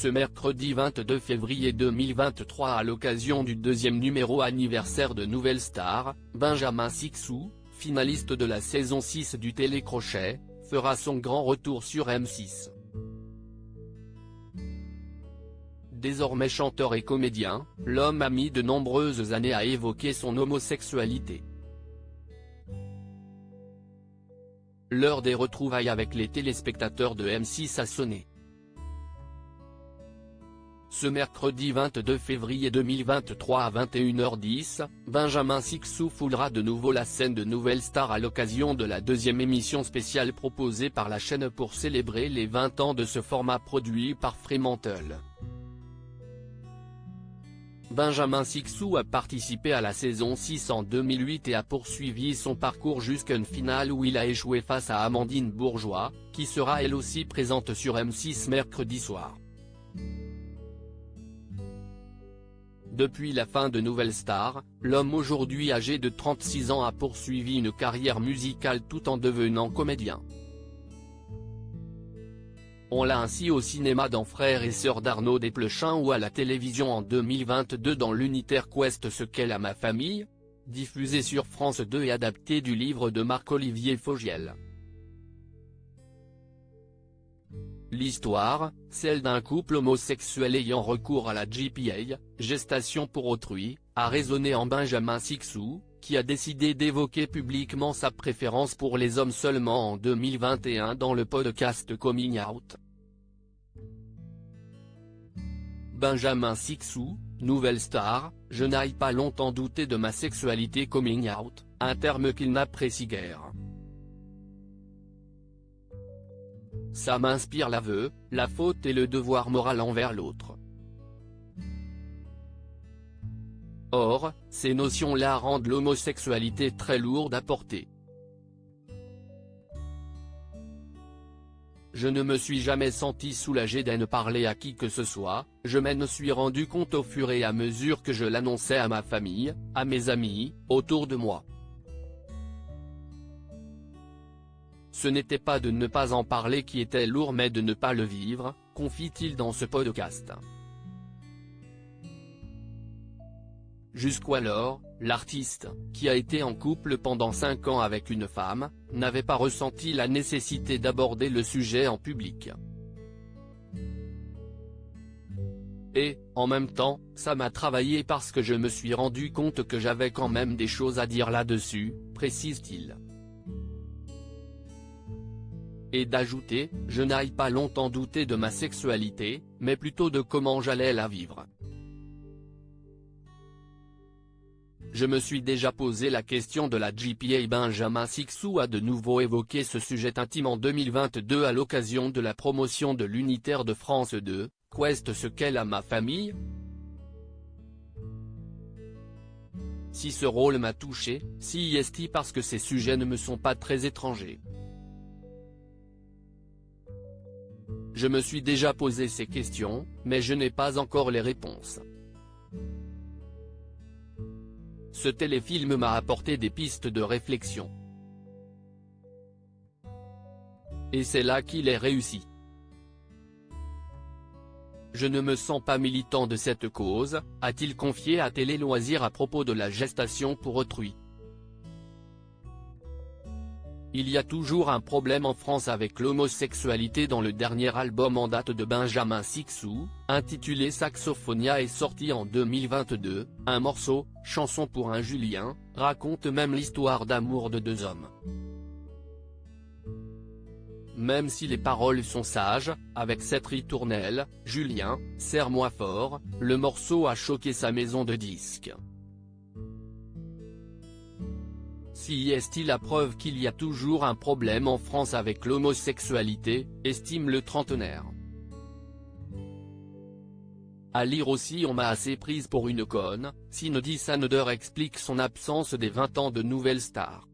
Ce mercredi 22 février 2023 à l'occasion du deuxième numéro anniversaire de Nouvelle Star, Benjamin Sixou, finaliste de la saison 6 du télécrochet, fera son grand retour sur M6. Désormais chanteur et comédien, l'homme a mis de nombreuses années à évoquer son homosexualité. L'heure des retrouvailles avec les téléspectateurs de M6 a sonné. Ce mercredi 22 février 2023 à 21h10, Benjamin Sixou foulera de nouveau la scène de Nouvelle Star à l'occasion de la deuxième émission spéciale proposée par la chaîne pour célébrer les 20 ans de ce format produit par Fremantle. Benjamin Sixou a participé à la saison 6 en 2008 et a poursuivi son parcours jusqu'à une finale où il a échoué face à Amandine Bourgeois, qui sera elle aussi présente sur M6 mercredi soir. Depuis la fin de Nouvelle Star, l'homme aujourd'hui âgé de 36 ans a poursuivi une carrière musicale tout en devenant comédien. On l'a ainsi au cinéma dans Frères et Sœurs d'Arnaud Desplechin ou à la télévision en 2022 dans l'unitaire Quest ce qu'est ma famille, diffusé sur France 2 et adapté du livre de Marc-Olivier Fogiel. L'histoire, celle d'un couple homosexuel ayant recours à la GPA, gestation pour autrui, a résonné en Benjamin Sixou, qui a décidé d'évoquer publiquement sa préférence pour les hommes seulement en 2021 dans le podcast Coming Out. Benjamin Sixou, Nouvelle Star, je n'ai pas longtemps douté de ma sexualité coming out, un terme qu'il n'apprécie guère. Ça m'inspire l'aveu, la faute et le devoir moral envers l'autre. Or, ces notions-là rendent l'homosexualité très lourde à porter. Je ne me suis jamais senti soulagé d'en parler à qui que ce soit, je m'en suis rendu compte au fur et à mesure que je l'annonçais à ma famille, à mes amis, autour de moi. Ce n'était pas de ne pas en parler qui était lourd mais de ne pas le vivre, confie-t-il dans ce podcast. Jusqu'alors, l'artiste, qui a été en couple pendant 5 ans avec une femme, n'avait pas ressenti la nécessité d'aborder le sujet en public. Et, en même temps, ça m'a travaillé parce que je me suis rendu compte que j'avais quand même des choses à dire là-dessus, précise-t-il. Et d'ajouter, je n'ai pas longtemps douté de ma sexualité, mais plutôt de comment j'allais la vivre. Je me suis déjà posé la question de la GPA. Benjamin Sixou a de nouveau évoqué ce sujet intime en 2022 à l'occasion de la promotion de l'unitaire de France 2, Quest ce qu'est ma famille. Si ce rôle m'a touché, si est parce que ces sujets ne me sont pas très étrangers. Je me suis déjà posé ces questions, mais je n'ai pas encore les réponses. Ce téléfilm m'a apporté des pistes de réflexion. Et c'est là qu'il est réussi. Je ne me sens pas militant de cette cause, a-t-il confié à Télé Loisirs à propos de la gestation pour autrui. Il y a toujours un problème en France avec l'homosexualité. Dans le dernier album en date de Benjamin Sixou, intitulé Saxophonia est sorti en 2022, un morceau, Chanson pour un Julien, raconte même l'histoire d'amour de 2 hommes. Même si les paroles sont sages, avec cette ritournelle, Julien, serre-moi fort, le morceau a choqué sa maison de disques. Si est-il la preuve qu'il y a toujours un problème en France avec l'homosexualité, estime le trentenaire. À lire aussi on m'a assez prise pour une conne, Cindy Saneder explique son absence des 20 ans de Nouvelle Star.